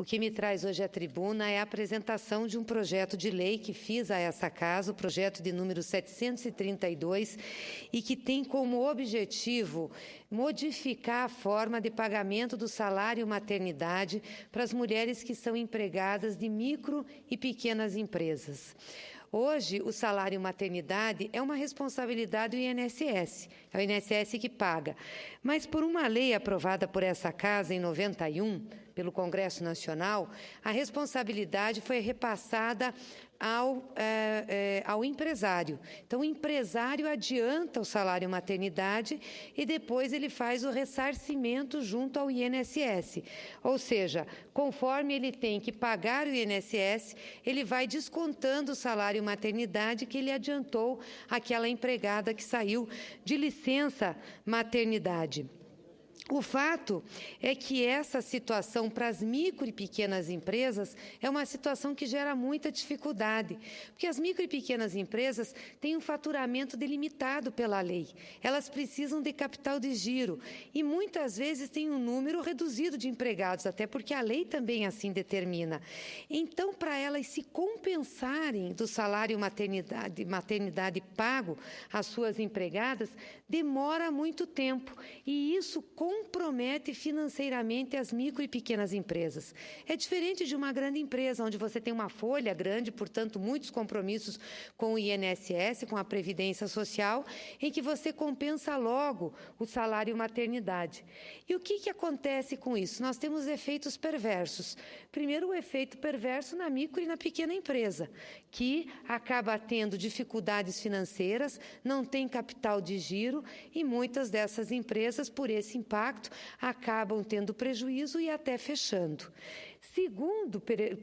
O que me traz hoje à tribuna é a apresentação de um projeto de lei que fiz a essa casa, o projeto de número 732, e que tem como objetivo modificar a forma de pagamento do salário maternidade para as mulheres que são empregadas de micro e pequenas empresas. Hoje, o salário maternidade é uma responsabilidade do INSS, é o INSS que paga. Mas, por uma lei aprovada por essa Casa em 91, pelo Congresso Nacional, a responsabilidade foi repassada ao empresário. Então, o empresário adianta o salário maternidade e depois ele faz o ressarcimento junto ao INSS. Ou seja, conforme ele tem que pagar o INSS, ele vai descontando o salário maternidade que ele adiantou àquela empregada que saiu de licença maternidade. O fato é que essa situação para as micro e pequenas empresas é uma situação que gera muita dificuldade, porque as micro e pequenas empresas têm um faturamento delimitado pela lei. Elas precisam de capital de giro e muitas vezes têm um número reduzido de empregados, até porque a lei também assim determina. Então, para elas se compensarem do salário maternidade pago às suas empregadas, demora muito tempo e isso compromete financeiramente as micro e pequenas empresas. É diferente de uma grande empresa, onde você tem uma folha grande, portanto, muitos compromissos com o INSS, com a Previdência Social, em que você compensa logo o salário maternidade. E o que acontece com isso? Nós temos efeitos perversos. Primeiro, o efeito perverso na micro e na pequena empresa, que acaba tendo dificuldades financeiras, não tem capital de giro e muitas dessas empresas, por esse impacto, acabam tendo prejuízo e até fechando.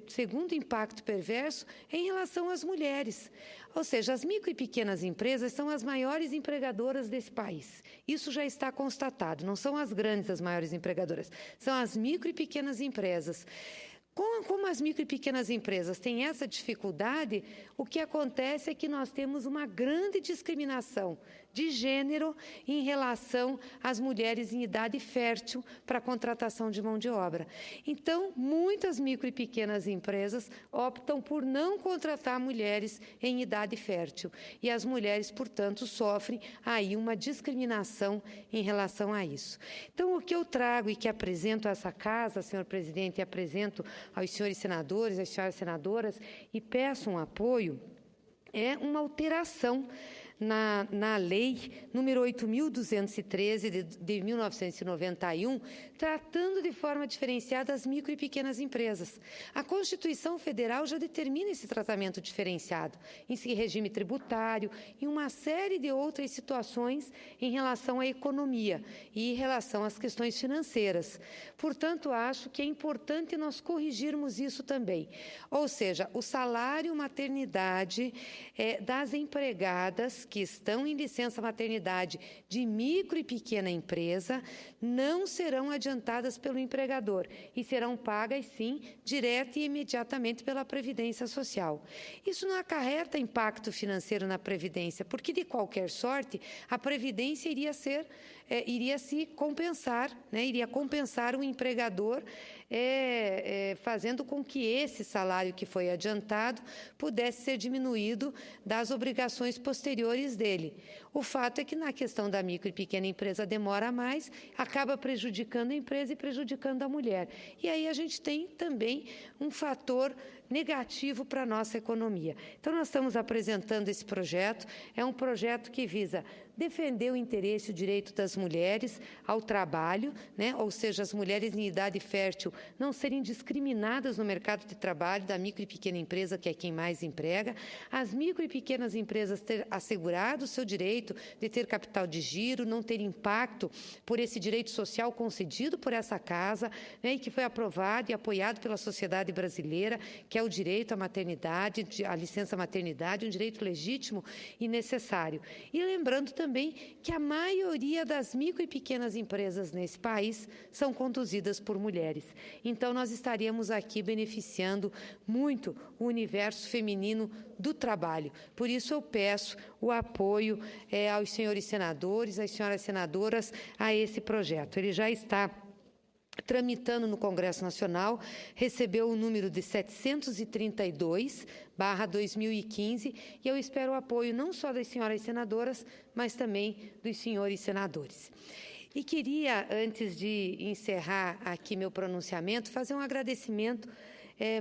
Segundo impacto perverso é em relação às mulheres. Ou seja, as micro e pequenas empresas são as maiores empregadoras desse país. Isso já está constatado, não são as grandes as maiores empregadoras, são as micro e pequenas empresas. Como as micro e pequenas empresas têm essa dificuldade, o que acontece é que nós temos uma grande discriminação de gênero em relação às mulheres em idade fértil para a contratação de mão de obra. Então, muitas micro e pequenas empresas optam por não contratar mulheres em idade fértil. E as mulheres, portanto, sofrem aí uma discriminação em relação a isso. Então, o que eu trago e que apresento a essa Casa, senhor presidente, e apresento aos senhores senadores, às senhoras senadoras, e peço um apoio, é uma alteração na lei número 8.213 de 1991, tratando de forma diferenciada as micro e pequenas empresas. A Constituição Federal já determina esse tratamento diferenciado, em regime tributário, em uma série de outras situações em relação à economia e em relação às questões financeiras. Portanto, acho que é importante nós corrigirmos isso também. Ou seja, o salário maternidade das empregadas que estão em licença maternidade de micro e pequena empresa não serão adiantadas pelo empregador e serão pagas, sim, direta e imediatamente pela Previdência Social. Isso não acarreta impacto financeiro na Previdência, porque, de qualquer sorte, a Previdência iria se compensar, né? Iria compensar o empregador, fazendo com que esse salário que foi adiantado pudesse ser diminuído das obrigações posteriores dele. O fato é que, na questão da micro e pequena empresa, demora mais, acaba prejudicando a empresa e prejudicando a mulher. E aí a gente tem também um fator negativo para a nossa economia. Então, nós estamos apresentando esse projeto, é um projeto que visa defender o interesse e o direito das mulheres ao trabalho, né? Ou seja, as mulheres em idade fértil não serem discriminadas no mercado de trabalho da micro e pequena empresa, que é quem mais emprega, as micro e pequenas empresas ter assegurado o seu direito de ter capital de giro, não ter impacto por esse direito social concedido por essa Casa, né? E que foi aprovado e apoiado pela sociedade brasileira, que é o direito à maternidade, à licença maternidade, um direito legítimo e necessário. E lembrando também que a maioria das micro e pequenas empresas nesse país são conduzidas por mulheres. Então, nós estaríamos aqui beneficiando muito o universo feminino do trabalho. Por isso, eu peço o apoio aos senhores senadores, às senhoras senadoras, a esse projeto. Ele já está tramitando no Congresso Nacional, recebeu o número de 732/2015, e eu espero o apoio não só das senhoras senadoras, mas também dos senhores senadores. E queria, antes de encerrar aqui meu pronunciamento, fazer um agradecimento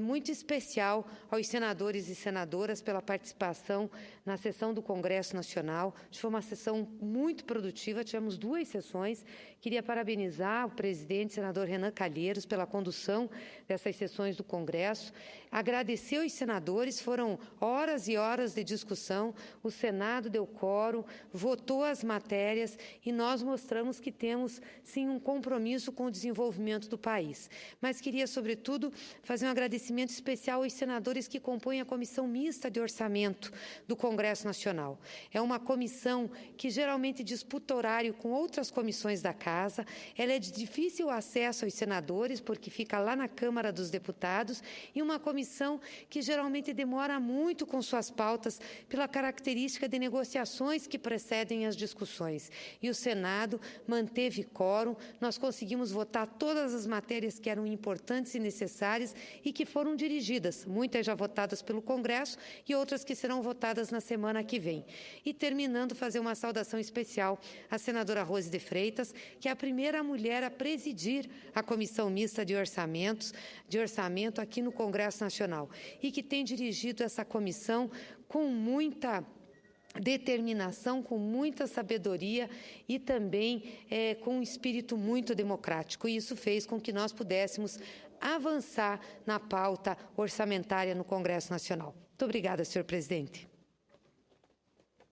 muito especial aos senadores e senadoras pela participação na sessão do Congresso Nacional. Foi uma sessão muito produtiva, tivemos 2 sessões. Queria parabenizar o presidente, senador Renan Calheiros, pela condução dessas sessões do Congresso. Agradecer aos senadores, foram horas e horas de discussão, o Senado deu quórum, votou as matérias e nós mostramos que temos, sim, um compromisso com o desenvolvimento do país. Mas queria, sobretudo, fazer um agradecimento especial aos senadores que compõem a Comissão Mista de Orçamento do Congresso Nacional. É uma comissão que geralmente disputa horário com outras comissões da Casa, ela é de difícil acesso aos senadores, porque fica lá na Câmara dos Deputados, e uma comissão que geralmente demora muito com suas pautas pela característica de negociações que precedem as discussões. E o Senado manteve quórum, nós conseguimos votar todas as matérias que eram importantes e necessárias e que foram dirigidas, muitas já votadas pelo Congresso e outras que serão votadas na semana que vem. E terminando, fazer uma saudação especial à senadora Rose de Freitas, que é a primeira mulher a presidir a Comissão Mista de Orçamento aqui no Congresso Nacional e que tem dirigido essa comissão com muita determinação, com muita sabedoria e também com um espírito muito democrático. E isso fez com que nós pudéssemos avançar na pauta orçamentária no Congresso Nacional. Muito obrigada, senhor presidente.